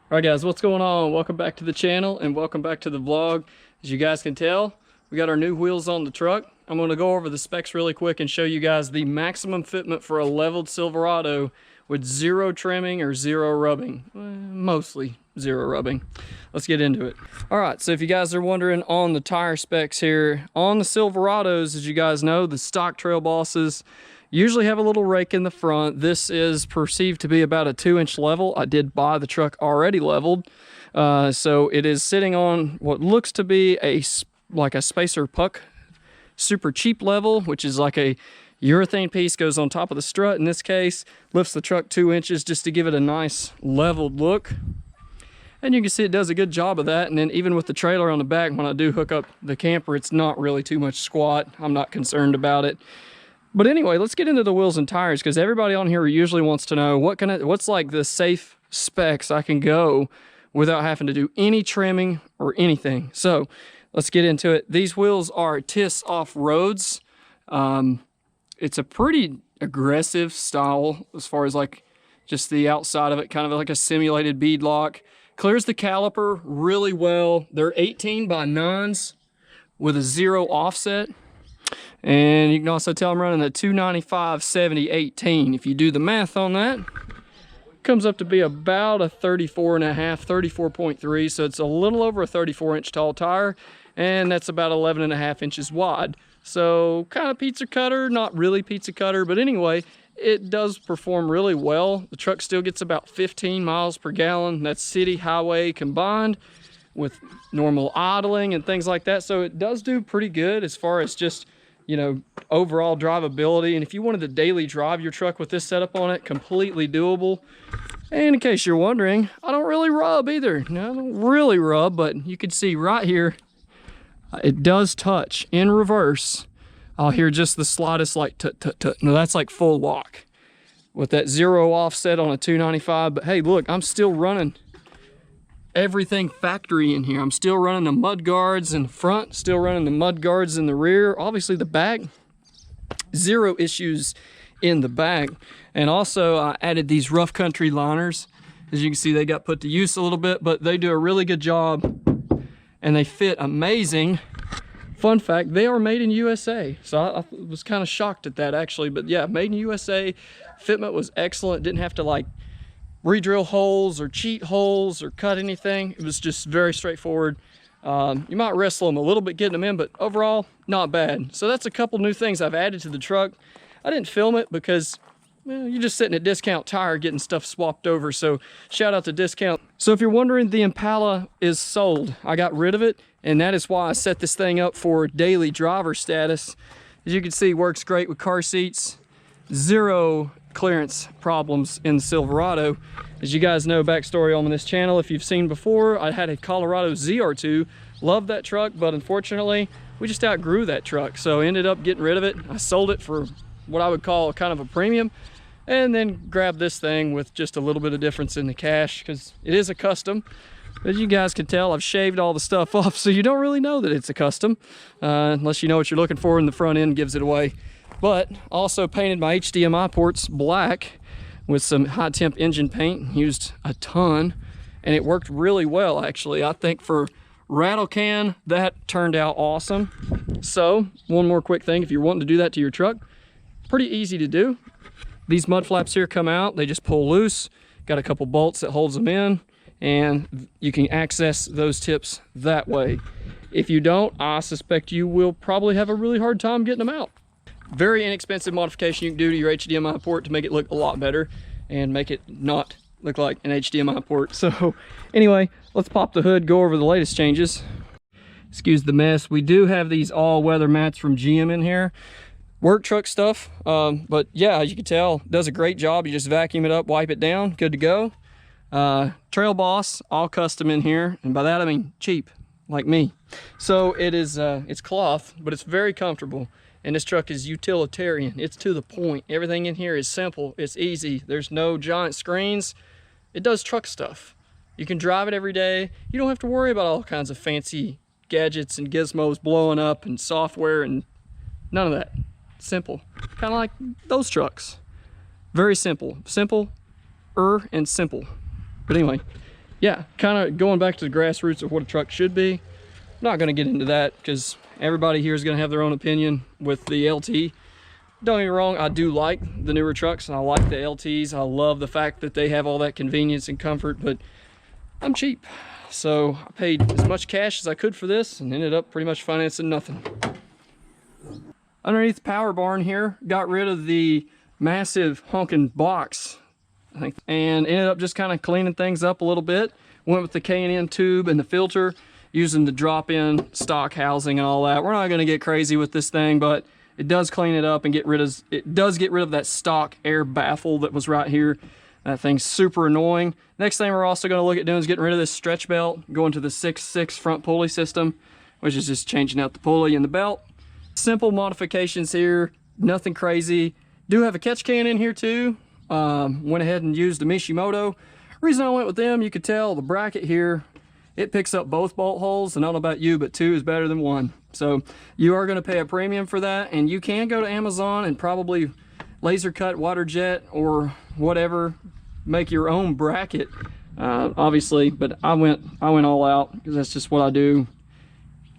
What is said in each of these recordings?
Alright guys, what's going on? Welcome back to the channel and welcome back to the vlog. As you guys can tell, we got our new wheels on the truck. I'm going to go over the specs really quick and show you guys the maximum fitment for a leveled Silverado with zero trimming or zero rubbing. Mostly zero rubbing. Let's get into it. Alright, so if you guys are wondering on the tire specs here, on the Silverados, as you guys know, the stock Trailbosses usually have a little rake in the front. This is perceived to be about a 2-inch level. I did buy the truck already leveled. So it is sitting on what looks to be like a spacer puck super cheap level, which is like a urethane piece goes on top of the strut. In this case, lifts the truck 2 inches just to give it a nice leveled look. And you can see it does a good job of that. And then even with the trailer on the back, when I do hook up the camper, it's not really too much squat. I'm not concerned about it. But anyway, let's get into the wheels and tires, because everybody on here usually wants to know what's like the safe specs I can go without having to do any trimming or anything. So let's get into it. These wheels are TIS off-roads. It's a pretty aggressive style as far as like just the outside of it, kind of like a simulated bead lock. Clears the caliper really well. They're 18 by 9s with a 0 offset. And you can also tell I'm running the 295 70 18. If you do the math on that, it comes up to be about a 34.5, 34.3. So it's a little over a 34-inch tall tire, and that's about 11.5 inches wide. So kind of pizza cutter, not really pizza cutter, but anyway, it does perform really well. The truck still gets about 15 miles per gallon. That's city highway combined with normal idling and things like that. So it does do pretty good as far as just, you know, overall drivability. And if you wanted to daily drive your truck with this setup on it, completely doable. And in case you're wondering, I don't really rub either. No, I don't really rub, but you can see right here, it does touch in reverse. I'll hear just the slightest like tut tut tut. No, that's like full lock with that 0 offset on a 295. But hey, look, I'm still running everything factory in here. I'm still running the mud guards in the front, still running the mud guards in the rear. Obviously the back, 0 issues in the back. And also I added these rough country liners. As you can see, they got put to use a little bit, but they do a really good job and they fit amazing. Fun fact, they are made in USA. So I was kind of shocked at that actually, but yeah, made in USA. Fitment was excellent. Didn't have to like re-drill holes or cheat holes or cut anything. It was just very straightforward. You might wrestle them a little bit getting them in, but overall, not bad. So that's a couple new things I've added to the truck. I didn't film it because, well, you're just sitting at Discount Tire getting stuff swapped over. So shout out to Discount. So if you're wondering, the Impala is sold. I got rid of it, and that is why I set this thing up for daily driver status. As you can see, works great with car seats. 0 clearance problems in the Silverado. As you guys know, backstory on this channel, if you've seen before, I had a Colorado ZR2. Loved that truck, but unfortunately, we just outgrew that truck. So I ended up getting rid of it. I sold it for what I would call kind of a premium, and then grabbed this thing with just a little bit of difference in the cash because it is a custom. As you guys can tell, I've shaved all the stuff off, so you don't really know that it's a custom unless you know what you're looking for, and the front end gives it away. But also painted my HDMI ports black with some high temp engine paint. Used a ton, and it worked really well actually. I think for rattle can, that turned out awesome. So one more quick thing, if you're wanting to do that to your truck, pretty easy to do. These mud flaps here come out, they just pull loose. Got a couple bolts that holds them in, and you can access those tips that way. If you don't, I suspect you will probably have a really hard time getting them out. Very inexpensive modification you can do to your HDMI port to make it look a lot better and make it not look like an HDMI port. So anyway, let's pop the hood, go over the latest changes. Excuse the mess. We do have these all-weather mats from GM in here. Work truck stuff, but yeah, as you can tell, does a great job. You just vacuum it up, wipe it down, good to go. Trailboss, all custom in here, and by that I mean cheap, like me. So it is, it's cloth, but it's very comfortable. And this truck is utilitarian. It's to the point. Everything in here is simple. It's easy. There's no giant screens. It does truck stuff. You can drive it every day. You don't have to worry about all kinds of fancy gadgets and gizmos blowing up and software and none of that. Simple. Kind of like those trucks. Very simple. Simple and simple. But anyway, yeah, kind of going back to the grassroots of what a truck should be. I'm not going to get into that because everybody here is going to have their own opinion with the LT. Don't get me wrong, I do like the newer trucks and I like the LTs. I love the fact that they have all that convenience and comfort, but I'm cheap. So I paid as much cash as I could for this and ended up pretty much financing nothing. Underneath the power barn here, got rid of the massive honking box, I think, and ended up just kind of cleaning things up a little bit. Went with the K&N tube and the filter, using the drop-in stock housing and all that. We're not going to get crazy with this thing, but it does clean it up and get rid of that stock air baffle that was right here. That thing's super annoying. Next thing we're also going to look at doing is getting rid of this stretch belt, going to the 6.6 front pulley system, which is just changing out the pulley and the belt. Simple modifications here, nothing crazy. Do have a catch can in here too. Went ahead and used the Mishimoto. Reason I went with them, you could tell the bracket here, it picks up both bolt holes, and I don't know about you, but 2 is better than 1. So you are going to pay a premium for that, and you can go to Amazon and probably laser cut, water jet, or whatever, make your own bracket, obviously. But I went all out because that's just what I do.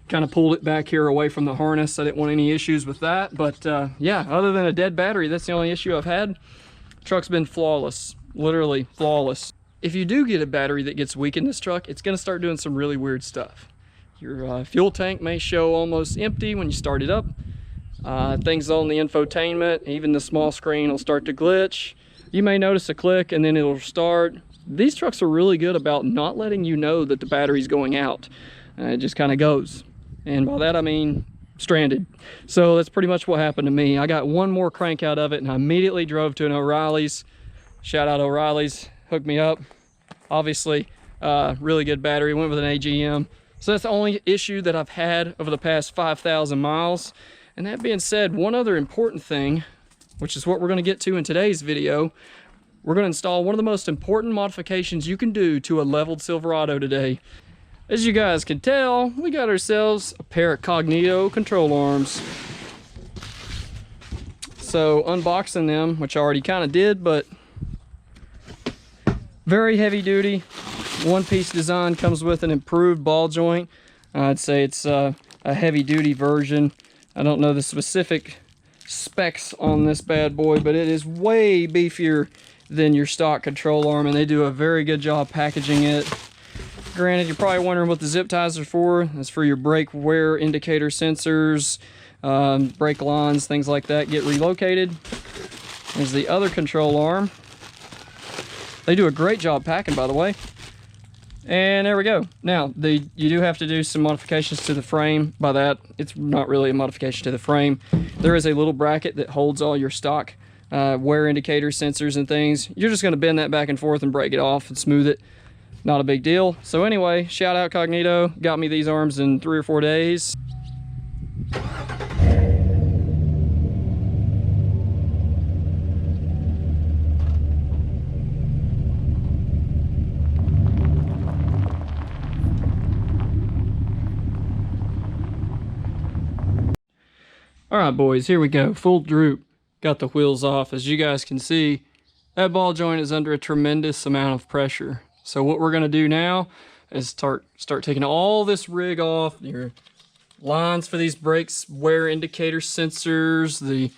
Kind of pulled it back here away from the harness. I didn't want any issues with that. But yeah, other than a dead battery, that's the only issue I've had. Truck's been flawless, literally flawless. If you do get a battery that gets weak in this truck, it's going to start doing some really weird stuff. Your fuel tank may show almost empty when you start it up. Things on the infotainment, even the small screen will start to glitch. You may notice a click and then it'll start. These trucks are really good about not letting you know that the battery's going out. It just kind of goes. And by that I mean stranded. So that's pretty much what happened to me. I got one more crank out of it and I immediately drove to an O'Reilly's. Shout out O'Reilly's, hooked me up. Obviously, really good battery, went with an AGM. So that's the only issue that I've had over the past 5,000 miles. And that being said, one other important thing, which is what we're gonna get to in today's video, we're gonna install one of the most important modifications you can do to a leveled Silverado today. As you guys can tell, we got ourselves a pair of Cognito control arms. So unboxing them, which I already kind of did, but very heavy duty, one-piece design, comes with an improved ball joint. I'd say it's a heavy duty version. I don't know the specific specs on this bad boy, but it is way beefier than your stock control arm, and they do a very good job packaging it. Granted, you're probably wondering what the zip ties are for. That's for your brake wear indicator sensors, brake lines, things like that get relocated. There's the other control arm. They do a great job packing, by the way. And there we go. Now, you do have to do some modifications to the frame. By that, it's not really a modification to the frame. There is a little bracket that holds all your stock wear indicator sensors and things. You're just going to bend that back and forth and break it off and smooth it. Not a big deal. So anyway, shout out Cognito. Got me these arms in 3 or 4 days. All right, boys, here we go. Full droop. Got the wheels off. As you guys can see, that ball joint is under a tremendous amount of pressure. So what we're gonna do now is start taking all this rig off, your lines for these brakes, wear indicator sensors, the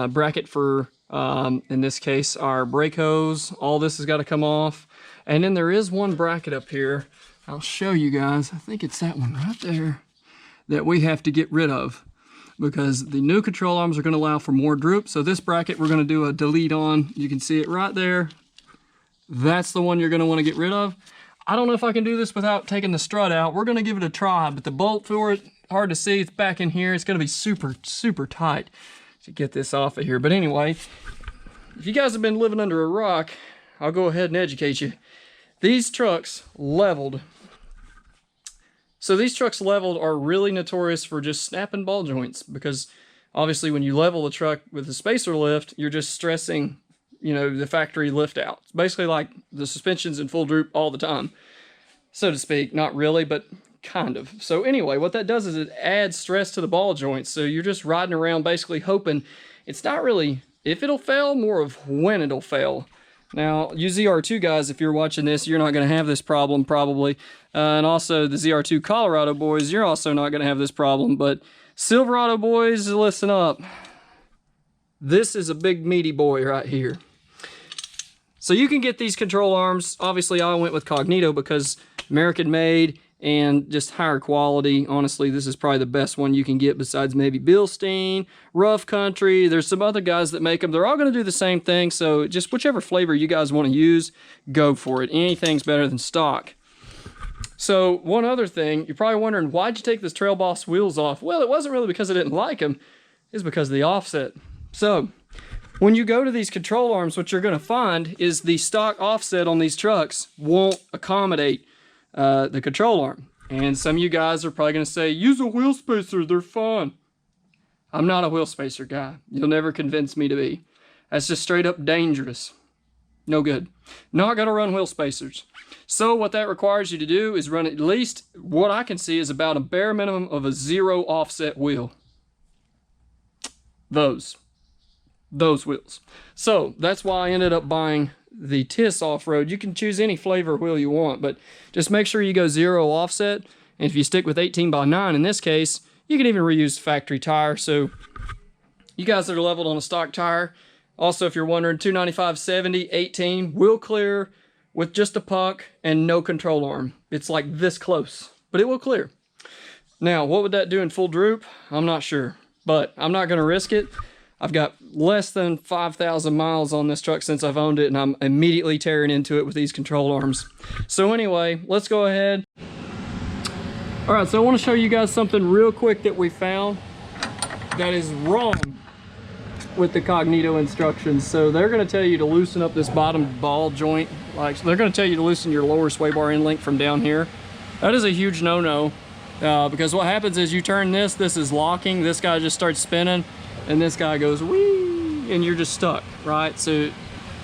bracket for, in this case, our brake hose. All this has got to come off. And then there is one bracket up here. I'll show you guys. I think it's that one right there that we have to get rid of, because the new control arms are going to allow for more droop. So this bracket we're going to do a delete on. You can see it right there. That's the one you're going to want to get rid of. I don't know if I can do this without taking the strut out. We're going to give it a try, but the bolt for it, hard to see. It's back in here. It's going to be super, super tight to get this off of here. But anyway, if you guys have been living under a rock, I'll go ahead and educate you. These trucks leveled. So these trucks leveled are really notorious for just snapping ball joints, because obviously when you level the truck with the spacer lift, you're just stressing, you know, the factory lift out. It's basically like the suspension's in full droop all the time, so to speak. Not really, but kind of. So anyway, what that does is it adds stress to the ball joints. So you're just riding around basically hoping. It's not really if it'll fail, more of when it'll fail. Now, you ZR2 guys, if you're watching this, you're not going to have this problem probably. And also the ZR2 Colorado boys, you're also not going to have this problem. But Silverado boys, listen up. This is a big meaty boy right here. So you can get these control arms. Obviously, I went with Cognito because American made and just higher quality. Honestly, this is probably the best one you can get besides maybe Bilstein, Rough Country. There's some other guys that make them. They're all going to do the same thing, so just whichever flavor you guys want to use, go for it. Anything's better than stock. So one other thing, you're probably wondering, why'd you take this Trailboss wheels off? Well, it wasn't really because I didn't like them. It's because of the offset. So when you go to these control arms, what you're going to find is the stock offset on these trucks won't accommodate the control arm. And some of you guys are probably going to say, use a wheel spacer, they're fun. I'm not a wheel spacer guy. You'll never convince me to be. That's just straight up dangerous. No good. Not going to run wheel spacers. So what that requires you to do is run at least, what I can see is about a bare minimum of a 0 offset wheel. Those wheels. So that's why I ended up buying the TIS off-road. You can choose any flavor wheel you want, but just make sure you go 0 offset. And if you stick with 18x9 in this case, you can even reuse factory tire. So you guys that are leveled on a stock tire, also if you're wondering, 295/70 18 wheel clear with just a puck and no control arm. It's like this close, but it will clear. Now, what would that do in full droop? I'm not sure, but I'm not going to risk it. I've got less than 5,000 miles on this truck since I've owned it, and I'm immediately tearing into it with these control arms. So anyway, let's go ahead. All right, so I want to show you guys something real quick that we found that is wrong with the Cognito instructions. So they're going to tell you to loosen up this bottom ball joint. Like, they're going to tell you to loosen your lower sway bar end link from down here. That is a huge no-no, because what happens is you turn this is locking, this guy just starts spinning, and this guy goes whee, and you're just stuck, right? So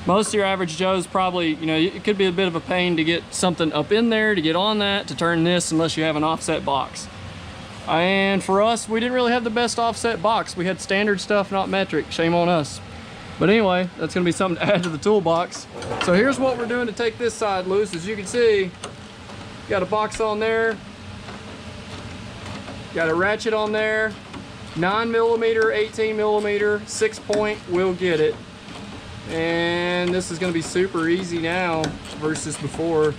most of your average Joes probably, you know, it could be a bit of a pain to get something up in there, to get on that, to turn this, unless you have an offset box. And for us, we didn't really have the best offset box. We had standard stuff, not metric. Shame on us. But anyway, that's gonna be something to add to the toolbox. So here's what we're doing to take this side loose. As you can see, got a box on there, got a ratchet on there, 9mm, 18mm, 6-point, we'll get it. And this is going to be super easy now versus before.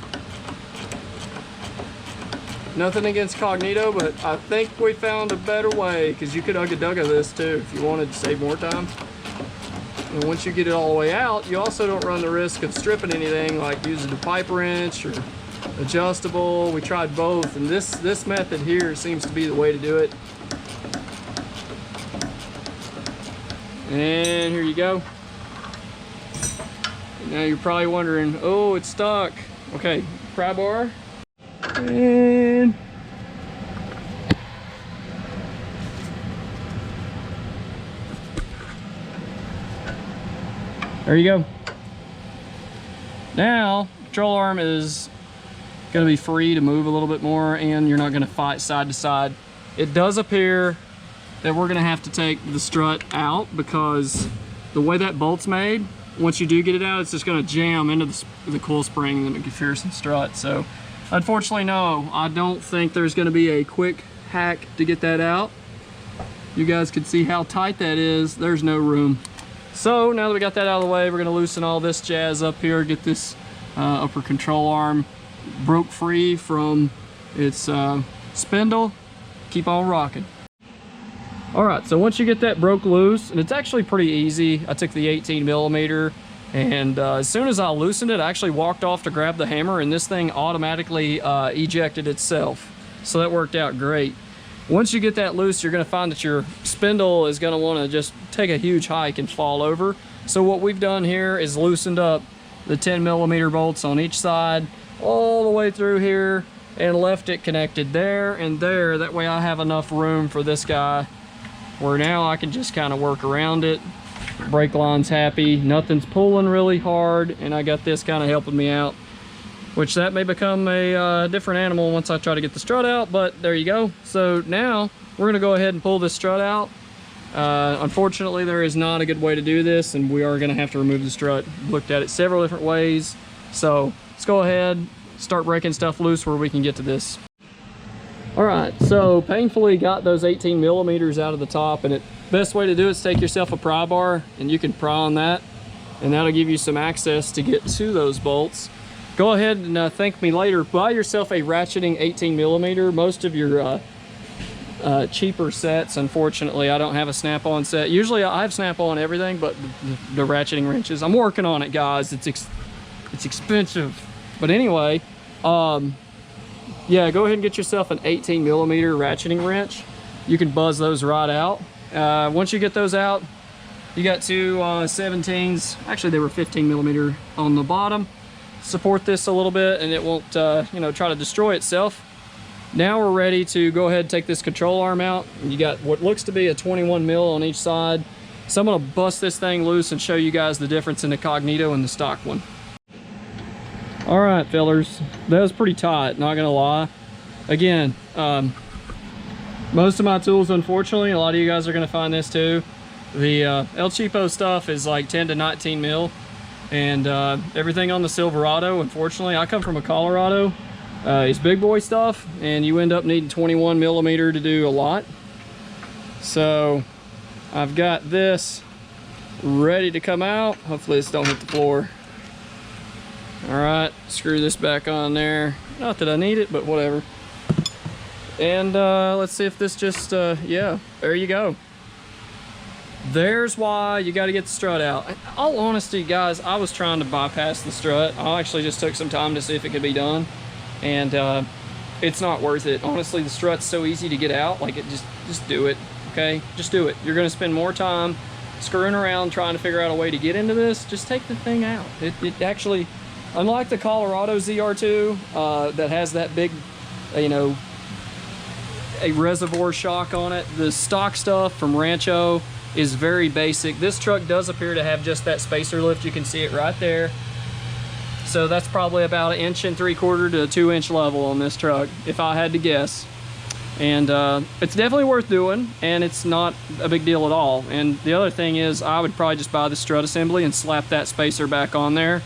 Nothing against Cognito, but I think we found a better way, because you could ugga-dugga this too if you wanted to save more time. And once you get it all the way out, you also don't run the risk of stripping anything, like using a pipe wrench or adjustable. We tried both, and this method here seems to be the way to do it. And here you go. Now you're probably wondering, oh, it's stuck. Okay, pry bar. And there you go. Now, control arm is going to be free to move a little bit more, and you're not going to fight side to side. It does appear that we're going to have to take the strut out, because the way that bolt's made, once you do get it out, it's just going to jam into the coil spring, the McPherson strut. So unfortunately, no, I don't think there's going to be a quick hack to get that out. You guys can see how tight that is. There's no room. So now that we got that out of the way, we're going to loosen all this jazz up here, get this upper control arm broke free from its spindle. Keep on rocking. All right, so once you get that broke loose, and it's actually pretty easy. I took the 18mm, and as soon as I loosened it, I actually walked off to grab the hammer, and this thing automatically ejected itself. So that worked out great. Once you get that loose, you're gonna find that your spindle is gonna wanna just take a huge hike and fall over. So what we've done here is loosened up the 10mm bolts on each side, all the way through here, and left it connected there and there. That way I have enough room for this guy, where now I can just kind of work around it. Brake line's happy, nothing's pulling really hard, and I got this kind of helping me out, which that may become a different animal once I try to get the strut out, but there you go. So now we're gonna go ahead and pull this strut out. Unfortunately, there is not a good way to do this, and we are going to have to remove the strut. Looked at it several different ways, so let's go ahead, start breaking stuff loose where we can get to this. All right, so painfully got those 18 millimeters out of the top, and the best way to do it is take yourself a pry bar, and you can pry on that, and that'll give you some access to get to those bolts. Go ahead and thank me later. Buy yourself a ratcheting 18 millimeter. Most of your cheaper sets, unfortunately, I don't have a snap-on set. Usually I have snap-on everything, but the ratcheting wrenches, I'm working on it, guys. It's expensive. But anyway, yeah, go ahead and get yourself an 18 millimeter ratcheting wrench. You can buzz those right out. Once you get those out, you got two 17s. Actually, they were 15 millimeter on the bottom. Support this a little bit and it won't, you know, try to destroy itself. Now we're ready to go ahead and take this control arm out. You got what looks to be a 21 mil on each side. So I'm gonna bust this thing loose and show you guys the difference in the Cognito and the stock one. All right, fellers, that was pretty tight, not gonna lie. Again, most of my tools, unfortunately, a lot of you guys are gonna find this too. The El Cheapo stuff is like 10 to 19 mil. And everything on the Silverado, unfortunately, I come from a Colorado, is big boy stuff, and you end up needing 21 millimeter to do a lot. So I've got this ready to come out. Hopefully this don't hit the floor. All right, screw this back on there. Not that I need it, but whatever. And let's see if this just, yeah, there you go. There's why you got to get the strut out. In all honesty, guys, I was trying to bypass the strut. I actually just took some time to see if it could be done, and it's not worth it. Honestly, the strut's so easy to get out. Like, it just do it, okay? Just do it. You're going to spend more time screwing around trying to figure out a way to get into this. Just take the thing out. It actually, unlike the Colorado ZR2 that has that big, you know, a reservoir shock on it, the stock stuff from Rancho is very basic. This truck does appear to have just that spacer lift. You can see it right there. So that's probably about 1 3/4 to 2 inch level on this truck, if I had to guess. And it's definitely worth doing, and it's not a big deal at all. And the other thing is, I would probably just buy the strut assembly and slap that spacer back on there.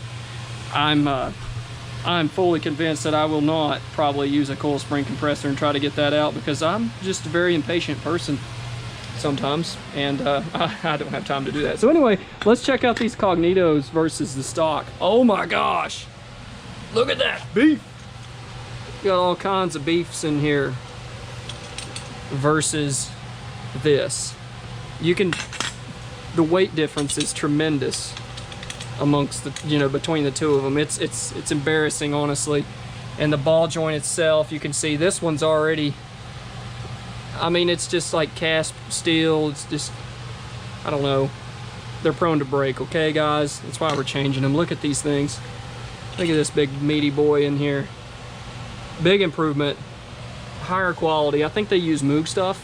I'm fully convinced that I will not probably use a coil spring compressor and try to get that out, because I'm just a very impatient person sometimes, and I don't have time to do that. So anyway, let's check out these Cognitos versus the stock. Oh my gosh, look at that beef. Got all kinds of beefs in here versus this. The weight difference is tremendous amongst the, you know, between the two of them. It's embarrassing, honestly. And the ball joint itself, you can see this one's already, I mean, it's just like cast steel. It's just, I don't know. They're prone to break, okay, guys? That's why we're changing them. Look at these things. Look at this big meaty boy in here. Big improvement. Higher quality. I think they use Moog stuff.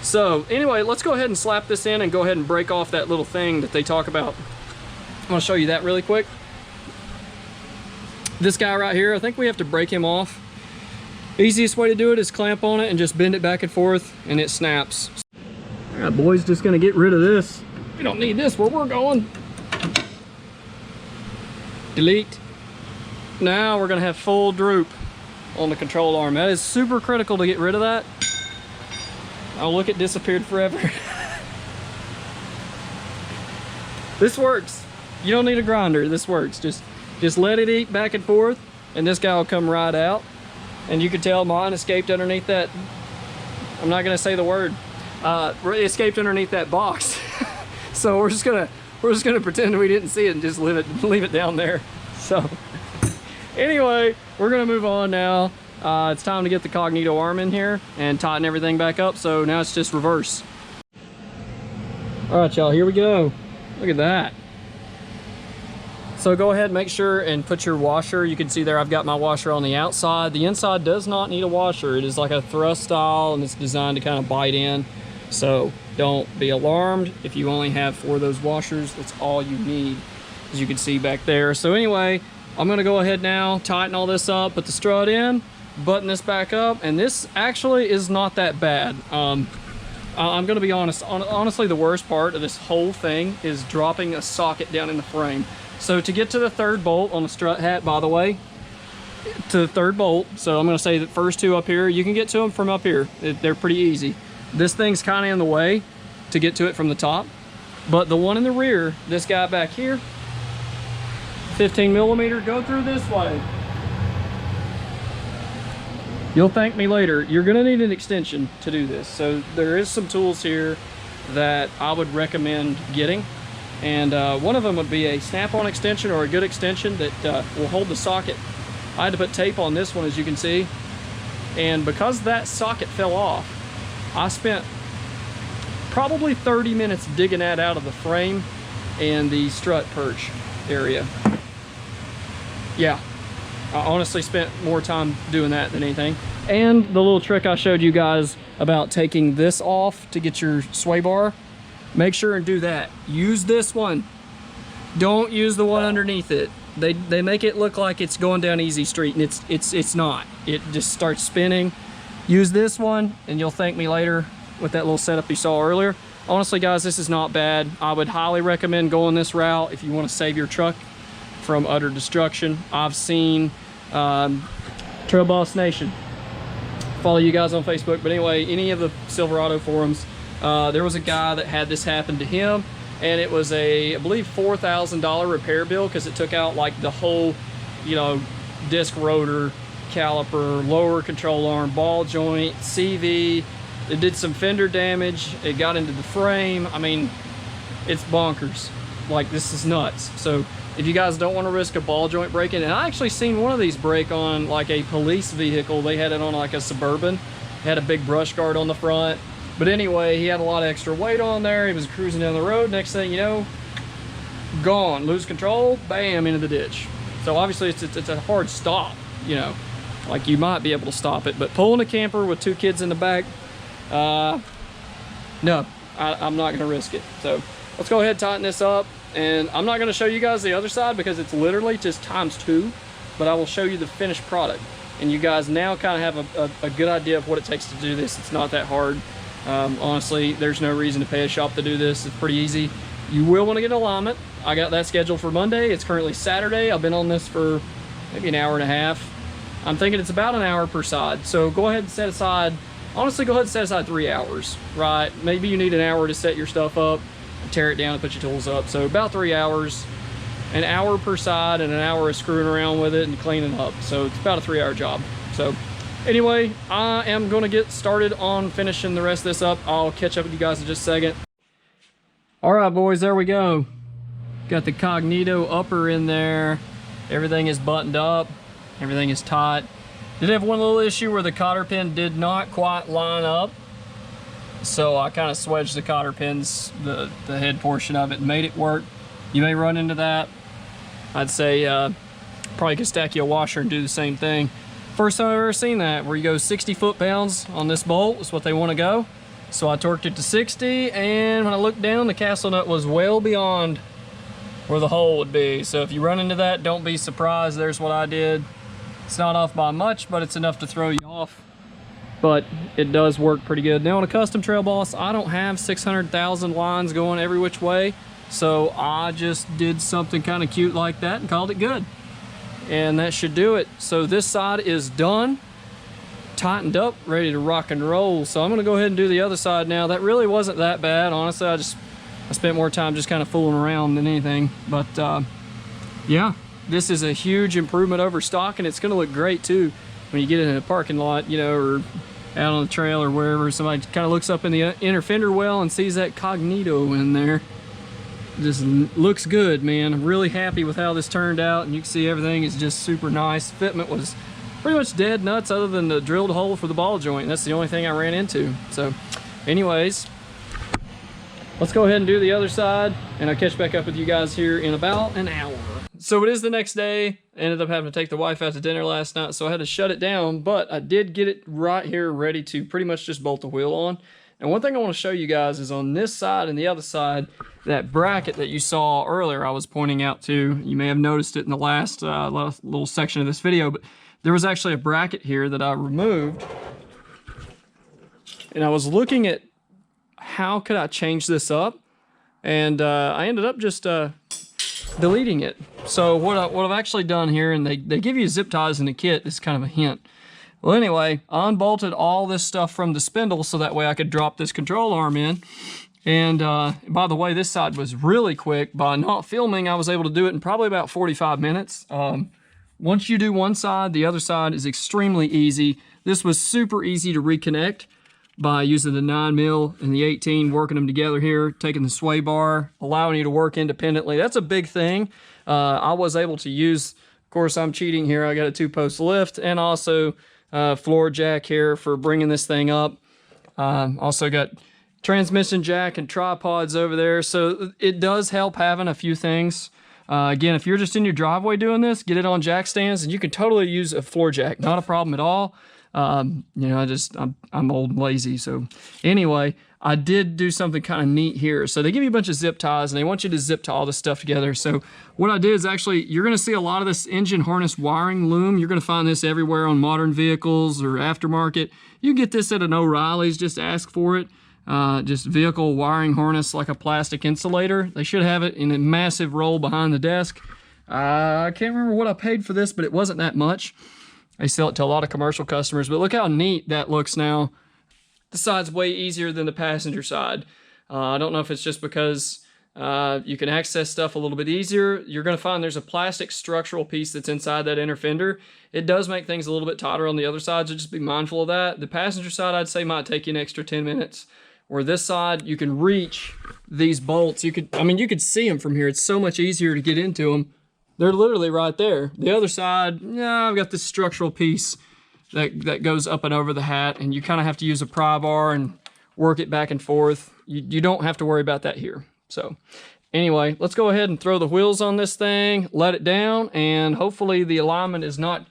So, anyway, let's go ahead and slap this in and go ahead and break off that little thing that they talk about. I'm going to show you that really quick. This guy right here, I think we have to break him off. Easiest way to do it is clamp on it and just bend it back and forth, and it snaps. All right, boys, just gonna get rid of this. We don't need this where we're going. Delete. Now we're gonna have full droop on the control arm. That is super critical to get rid of that. Oh, look, it disappeared forever. This works. You don't need a grinder, this works. Just let it eat back and forth, and this guy will come right out. And you can tell mine escaped underneath that, I'm not gonna say the word, it escaped underneath that box. So we're just gonna pretend we didn't see it and just leave it down there. So anyway, we're gonna move on now. It's time to get the Cognito arm in here and tighten everything back up. So now it's just reverse. All right, y'all, here we go. Look at that. So go ahead and make sure and put your washer. You can see there I've got my washer on the outside. The inside does not need a washer. It is like a thrust style, and it's designed to kind of bite in. So don't be alarmed if you only have 4 of those washers. That's all you need, as you can see back there. So anyway, I'm gonna go ahead now, tighten all this up, put the strut in, button this back up, and this actually is not that bad. I'm gonna be honest, honestly the worst part of this whole thing is dropping a socket down in the frame. So to get to the third bolt on the strut hat, by the way, to the third bolt, so I'm gonna say the first two up here, you can get to them from up here. They're pretty easy. This thing's kind of in the way to get to it from the top, but the one in the rear, this guy back here, 15 millimeter, go through this way. You'll thank me later. You're gonna need an extension to do this. So there is some tools here that I would recommend getting. And one of them would be a snap-on extension or a good extension that will hold the socket. I had to put tape on this one, as you can see. And because that socket fell off, I spent probably 30 minutes digging that out of the frame and the strut perch area. Yeah, I honestly spent more time doing that than anything. And the little trick I showed you guys about taking this off to get your sway bar, make sure and do that. Use this one. Don't use the one underneath it. They make it look like it's going down easy street, and it's not. It just starts spinning. Use this one and you'll thank me later with that little setup you saw earlier. Honestly guys, this is not bad. I would highly recommend going this route if you want to save your truck from utter destruction. I've seen Trailboss Nation, follow you guys on Facebook, but anyway, any of the Silverado forums, there was a guy that had this happen to him, and it was a, I believe, $4,000 repair bill because it took out like the whole, you know, disc rotor, caliper, lower control arm, ball joint, CV. It did some fender damage. It got into the frame. I mean, it's bonkers. Like, this is nuts. So if you guys don't want to risk a ball joint breaking, and I actually seen one of these break on like a police vehicle. They had it on like a Suburban. It had a big brush guard on the front. But anyway, he had a lot of extra weight on there. He was cruising down the road. Next thing you know, gone. Lose control, bam, into the ditch. So obviously it's a hard stop, you know. Like, you might be able to stop it, but pulling a camper with 2 kids in the back, no, I'm not gonna risk it. So let's go ahead and tighten this up. And I'm not gonna show you guys the other side because it's literally just ×2, but I will show you the finished product. And you guys now kind of have a good idea of what it takes to do this. It's not that hard. Honestly, there's no reason to pay a shop to do this. It's pretty easy. You will want to get an alignment. I got that scheduled for Monday. It's currently Saturday. I've been on this for maybe an hour and a half. I'm thinking it's about an hour per side. So go ahead and set aside, honestly, go ahead and set aside 3 hours, right? Maybe you need an hour to set your stuff up, tear it down and put your tools up. So about 3 hours, an hour per side and an hour of screwing around with it and cleaning up. So it's about a 3-hour job. So anyway, I am going to get started on finishing the rest of this up. I'll catch up with you guys in just a second. All right, boys, there we go. Got the Cognito upper in there. Everything is buttoned up. Everything is tight. Did have one little issue where the cotter pin did not quite line up. So I kind of swedged the cotter pins, the head portion of it, and made it work. You may run into that. I'd say probably could stack you a washer and do the same thing. First time I've ever seen that, where you go 60 foot-pounds on this bolt is what they want to go. So I torqued it to 60, and when I looked down, the castle nut was well beyond where the hole would be. So if you run into that, don't be surprised. There's what I did. It's not off by much, but it's enough to throw you off. But it does work pretty good. Now on a custom Trailboss, I don't have 600,000 lines going every which way. So I just did something kind of cute like that and called it good. And that should do it. So this side is done, tightened up, ready to rock and roll. So I'm gonna go ahead and do the other side now. That really wasn't that bad, honestly. I spent more time just kind of fooling around than anything. But yeah, this is a huge improvement over stock, and it's gonna look great too when you get in a parking lot, you know, or out on the trail or wherever. Somebody kind of looks up in the inner fender well and sees that Cognito in there. Just looks good, man. I'm really happy with how this turned out, and you can see everything is just super nice. Fitment was pretty much dead nuts other than the drilled hole for the ball joint. That's the only thing I ran into. So anyways, let's go ahead and do the other side, and I'll catch back up with you guys here in about an hour. So it is the next day. I ended up having to take the wife out to dinner last night, so I had to shut it down, but I did get it right here ready to pretty much just bolt the wheel on. And one thing I want to show you guys is on this side and the other side, that bracket that you saw earlier I was pointing out to. You may have noticed it in the last little section of this video, but there was actually a bracket here that I removed. And I was looking at how could I change this up? And I ended up just deleting it. So what I've actually done here, and they give you zip ties in the kit, this is kind of a hint. Well, anyway, I unbolted all this stuff from the spindle so that way I could drop this control arm in. And by the way, this side was really quick. By not filming, I was able to do it in probably about 45 minutes. Once you do one side, the other side is extremely easy. This was super easy to reconnect by using the 9mm and the 18, working them together here, taking the sway bar, allowing you to work independently. That's a big thing. I was able to use, of course, I'm cheating here. I got a 2-post lift and also floor jack here for bringing this thing up. Also got transmission jack and tripods over there. So it does help having a few things. Again, if you're just in your driveway doing this, get it on jack stands and you can totally use a floor jack. Not a problem at all. You know, I'm old and lazy. So anyway, I did do something kind of neat here. So they give you a bunch of zip ties and they want you to zip tie all this stuff together. So what I did is actually, you're going to see a lot of this engine harness wiring loom. You're going to find this everywhere on modern vehicles or aftermarket. You can get this at an O'Reilly's, just ask for it. Just vehicle wiring harness, like a plastic insulator. They should have it in a massive roll behind the desk. I can't remember what I paid for this, but it wasn't that much. They sell it to a lot of commercial customers, but look how neat that looks now. The side's way easier than the passenger side. I don't know if it's just because you can access stuff a little bit easier. You're going to find there's a plastic structural piece that's inside that inner fender. It does make things a little bit tighter on the other side, so just be mindful of that. The passenger side, I'd say, might take you an extra 10 minutes. Where this side, you can reach these bolts. You could see them from here. It's so much easier to get into them. They're literally right there. The other side, yeah, I've got this structural piece that goes up and over the hat, and you kind of have to use a pry bar and work it back and forth. You don't have to worry about that here. So anyway, let's go ahead and throw the wheels on this thing, let it down, and hopefully the alignment is not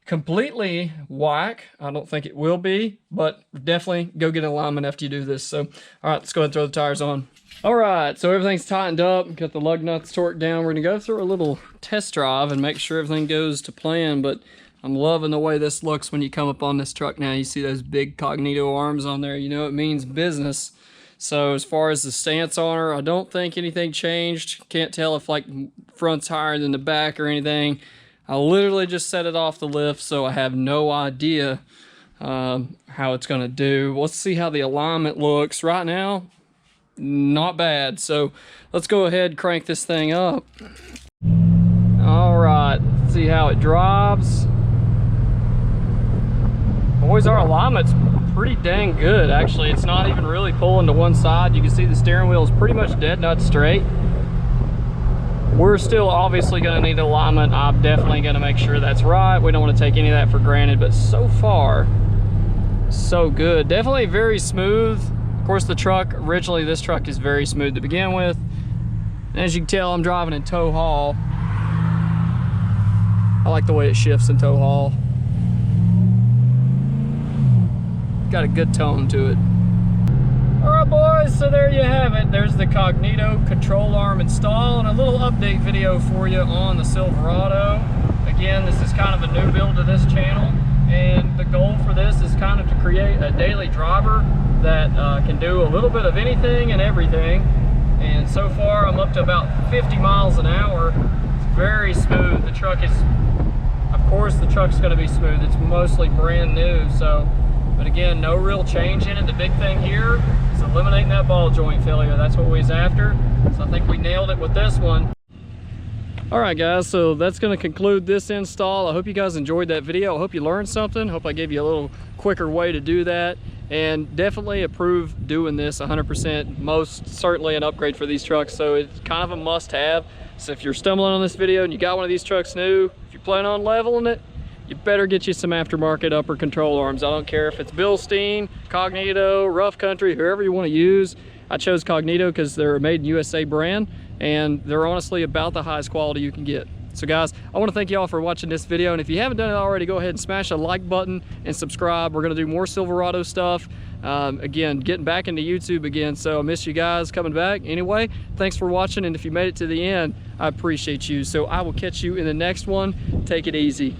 completely whack. I don't think it will be, but definitely go get an alignment after you do this. So, all right, let's go ahead and throw the tires on. All right, so everything's tightened up, got the lug nuts torqued down. We're gonna go through a little test drive and make sure everything goes to plan, but I'm loving the way this looks when you come up on this truck now. You see those big Cognito arms on there, you know it means business. So as far as the stance on her, I don't think anything changed. Can't tell if like front's higher than the back or anything. I literally just set it off the lift, so I have no idea how it's gonna do. Let's see how the alignment looks. Right now, not bad. So let's go ahead and crank this thing up. All right, let's see how it drives. Boys, our alignment's pretty dang good. Actually, it's not even really pulling to one side. You can see the steering wheel is pretty much dead nut straight. We're still obviously going to need alignment. I'm definitely going to make sure that's right. We don't want to take any of that for granted, but so far, so good. Definitely very smooth. Of course, the truck, originally this truck is very smooth to begin with. And as you can tell, I'm driving in tow haul. I like the way it shifts in tow haul. Got a good tone to it. All right, boys, so there you have it. There's the Cognito control arm install and a little update video for you on the Silverado. Again, this is kind of a new build to this channel, and the goal for this is kind of to create a daily driver that can do a little bit of anything and everything. And so far, I'm up to about 50 miles an hour. It's very smooth. The truck is, of course, the truck's going to be smooth. It's mostly brand new, so. But again, no real change in it. The big thing here is eliminating that ball joint failure. That's what we was after. So I think we nailed it with this one. All right, guys, so that's going to conclude this install. I hope you guys enjoyed that video. I hope you learned something. Hope I gave you a little quicker way to do that. And definitely approve doing this 100%. Most certainly an upgrade for these trucks. So it's kind of a must-have. So if you're stumbling on this video and you got one of these trucks new, if you plan on leveling it, you better get you some aftermarket upper control arms. I don't care if it's Bilstein, Cognito, Rough Country, whoever you want to use. I chose Cognito because they're a made in USA brand, and they're honestly about the highest quality you can get. So guys, I want to thank you all for watching this video, and if you haven't done it already, go ahead and smash a like button and subscribe. We're going to do more Silverado stuff. Again, getting back into YouTube again, so I miss you guys coming back. Anyway, thanks for watching, and if you made it to the end, I appreciate you. So I will catch you in the next one. Take it easy.